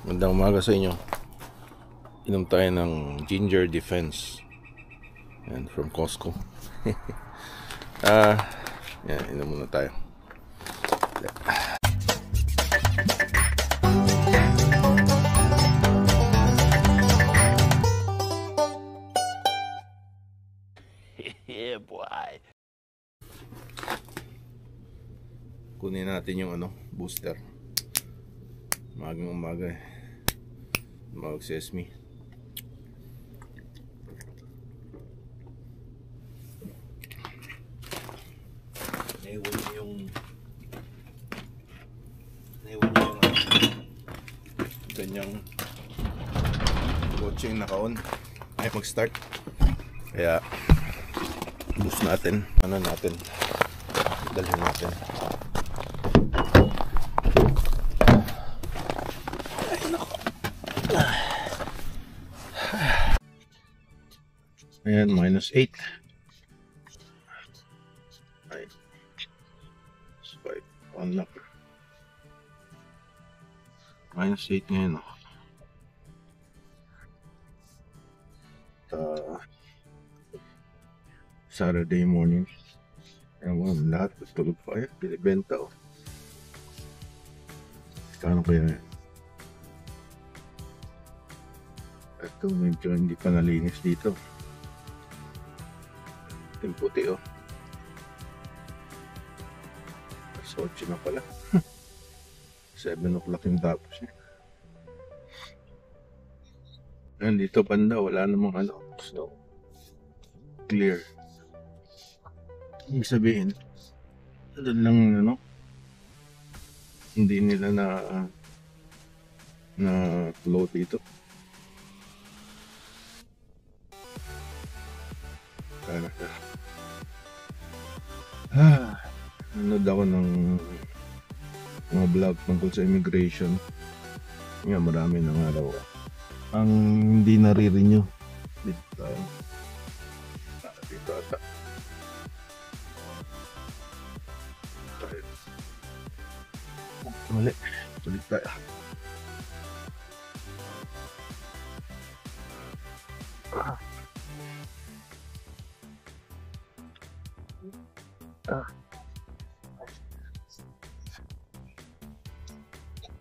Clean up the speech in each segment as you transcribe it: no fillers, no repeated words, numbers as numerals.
Magandang umaga sa inyo. Inom tayo ng Ginger Defense. Yan, from Costco. Yan, inom muna tayo. Yeah, boy. Kunin natin yung booster. Magang umaga eh. Mag-sesame. Naiwan yung ganyang coaching naka-on ay mag-start, kaya boost natin, dalhin natin. Ay nako, ayan, -8. Ay, swipe, unlock. -8 ngayon, Saturday morning. Ayan, lahat tulog pa. Ayan, binibenta kano kaya yan? Ito, medyo hindi pa nalinis dito. Yung puti Alas 8 na pala. 7 o'clock yung tapos niya. Ayan, dito banda wala namang snow. Clear. Ibig sabihin, doon lang hindi nila na float dito. Nanood ako ng mga vlog tungkol sa immigration. Nga, marami nang araw ang hindi nare-renew dito ata. Mali, tulit tayo.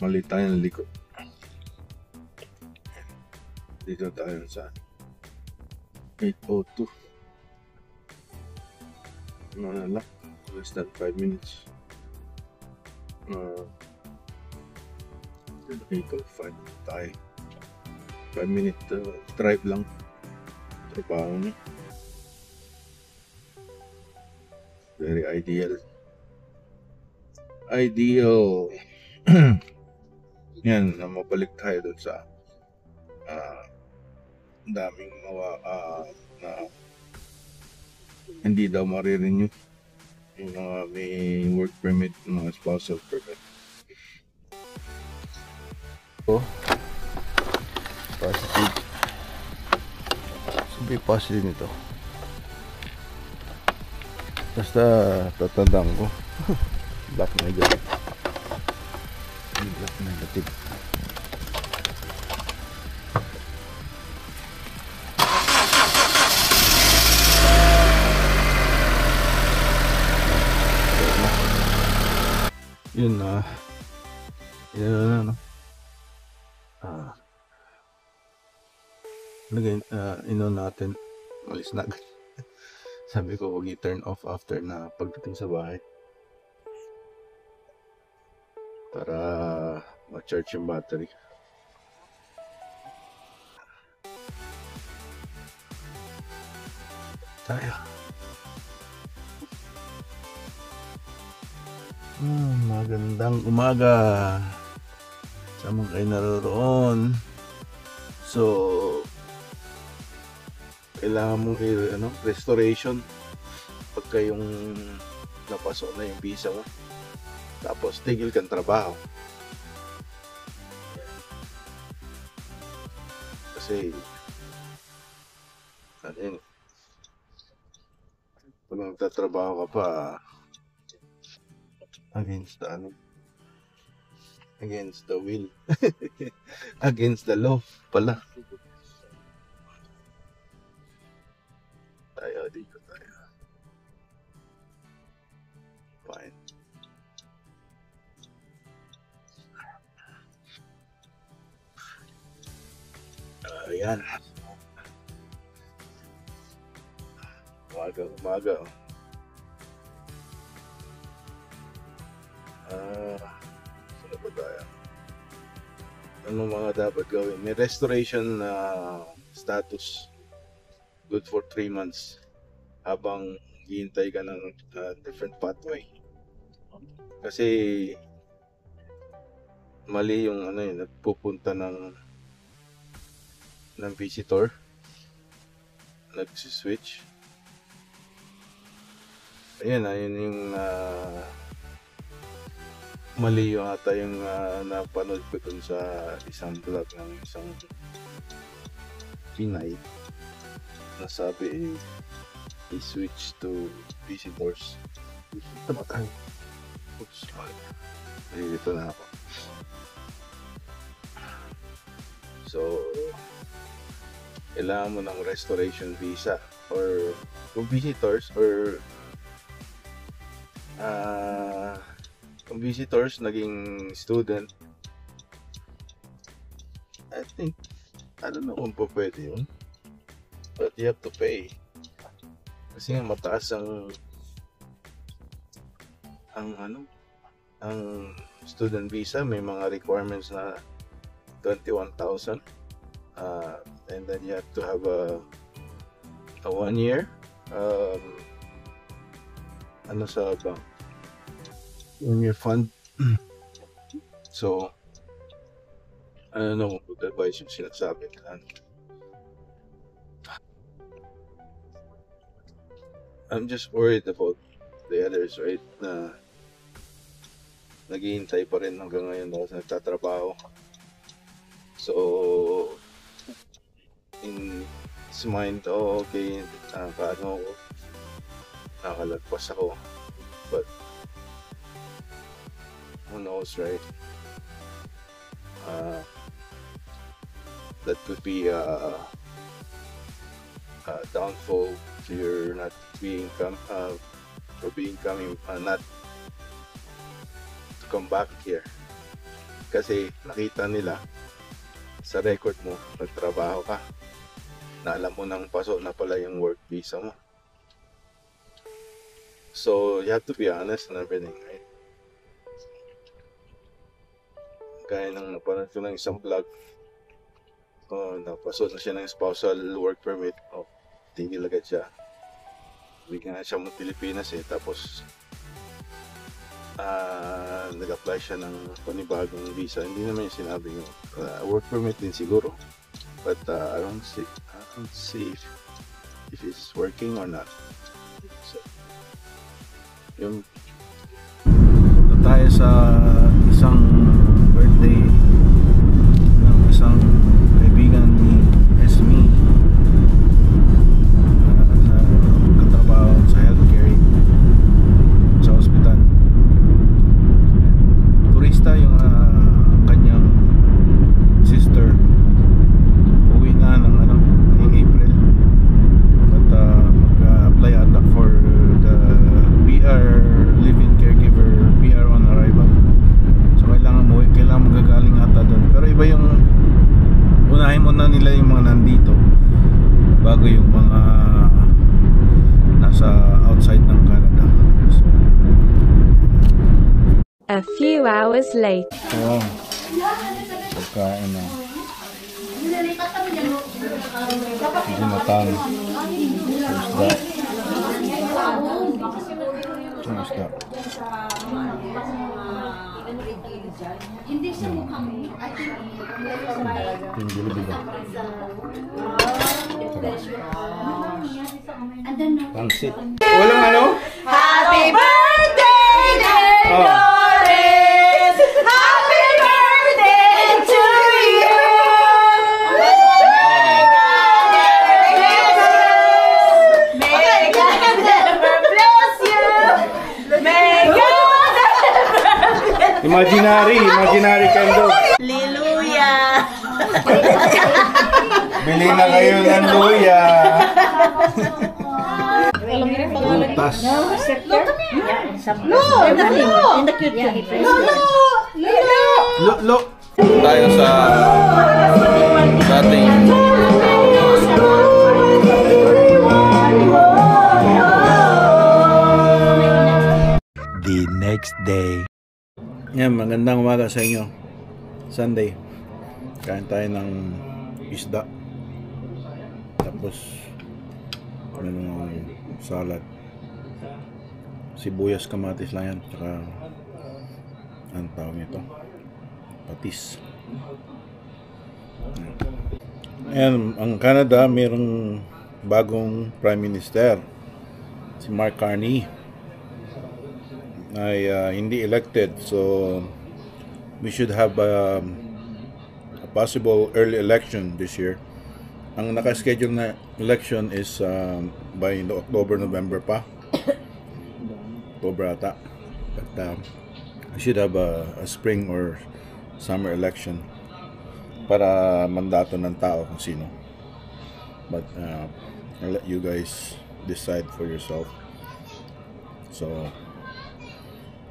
Mali tayo ng likod. Dito tayo sa 8:02. Malak, less than 5 minutes. 8:05 tayo. 5-minute drive lang. Trabaho niya. Very ideal. Yan, mabalik tayo doon sa daming na hindi daw marirenew yung mga may work permit, mga spousal permit. Positive. Sabi positive nito. Basta tatandaan ko. Black negative. Black negative. Yun yun natin, malis na agad. Sabi ko huwag i-turn off after na pagdating sa bahay para ma-charge yung battery. Tayo. Magandang umaga sa mga kayo naroon. So, kailangan mong restoration pagka yung napasok na yung visa mo, tapos tigil kang trabaho kasi pag nagtatrabaho ka pa against against the will. Against the law pala. Dito tayo. Fine. Ayan. Umaga. Saan ba tayo? Ano mga dapat gawin? May restoration status. Good for 3 months. Habang hihintay ka ng different pathway. Kasi mali yung nagpupunta ng visitor. Nagsiswitch. Ayan yung mali yung ata yung napanood ko dun sa isang vlog ng isang Pinay na sabi i-switch to visitors. Tamatay. Oops. Dito na ako. So kailangan mo ng restoration visa or kung visitors or kung visitors naging student, I don't know kung po pwede yun, but you have to pay kasi nga mataas ang student visa. May mga requirements na 21,000 and then you have to have a 1 year sa bank, 1 year fund. So I don't know kung good advice yung sinasabi ka. I'm just worried about the others, right? Na naghihintay pa rin hanggang ngayon ako sa nagtatrabaho. So in his mind, okay, nakalagpas ako, but who knows, right? That could be a downfall if you're not not to come back here. Kasi nakita nila sa record mo, nagtrabaho ka, na alam mo nang paso na pala yung work visa mo. So you have to be honest and everything, right? Kaya nang napanood ko ng isang vlog, napaso na siya ng spousal work permit. Tingil agad siya. Bigyan na siya mo Pilipinas tapos nag-apply siya ng panibagong visa. Hindi naman yung sinabi yung work permit din siguro, but I don't see if it's working or not. So, yung punta tayo sa isang birthday ng isang kaibigan ni Esme, katrabaho sa healthcare sa hospital. Turista yung kanyang sister. Uwi na ng April at mag-apply ata for the PR live-in caregiver, PR on arrival. So kailangan magagaling ata doon. Pero iba yung unahin muna nila yung mga nandito bago yung mga nasa outside ng Canada. So, a few hours later. Pagkain na. Ginatang. Isda. Hindi siya mukhang Yung bilibigan. Pansit. Walang ano? Happy birthday, dear Doris! Happy birthday to you! May God never bless you! May God never bless you! Imaginary candle. Hallelujah! Bili na kayo ng luya. Prutas. Lo. Tayo sa ating the next day. yan, magandang umaga sa inyo. Sunday. Kain tayo ng isda. Tapos ng salad. Sibuyas, kamatis lang yan. Tsaka ang tawag nito, patis. Ayan, ang Canada mayroong bagong Prime Minister, si Mark Carney, ay hindi elected, so we should have a possible early election this year. Ang nakaschedule na election is by October-November pa. October ata. But we should have a spring or summer election para mandato ng tao kung sino. But I'll let you guys decide for yourself. So,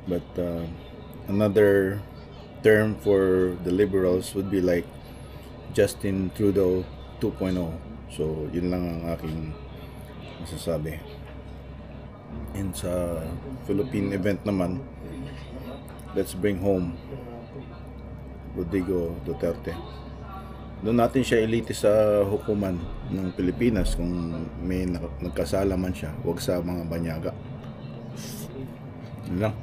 but another term for the Liberals would be like Justin Trudeau 2.0. So, yun lang ang aking masasabi. And sa Philippine event naman, let's bring home Rodrigo Duterte. Doon natin siya iliti sa hukuman ng Pilipinas kung may nagkasala man siya, huwag sa mga banyaga. Yun lang.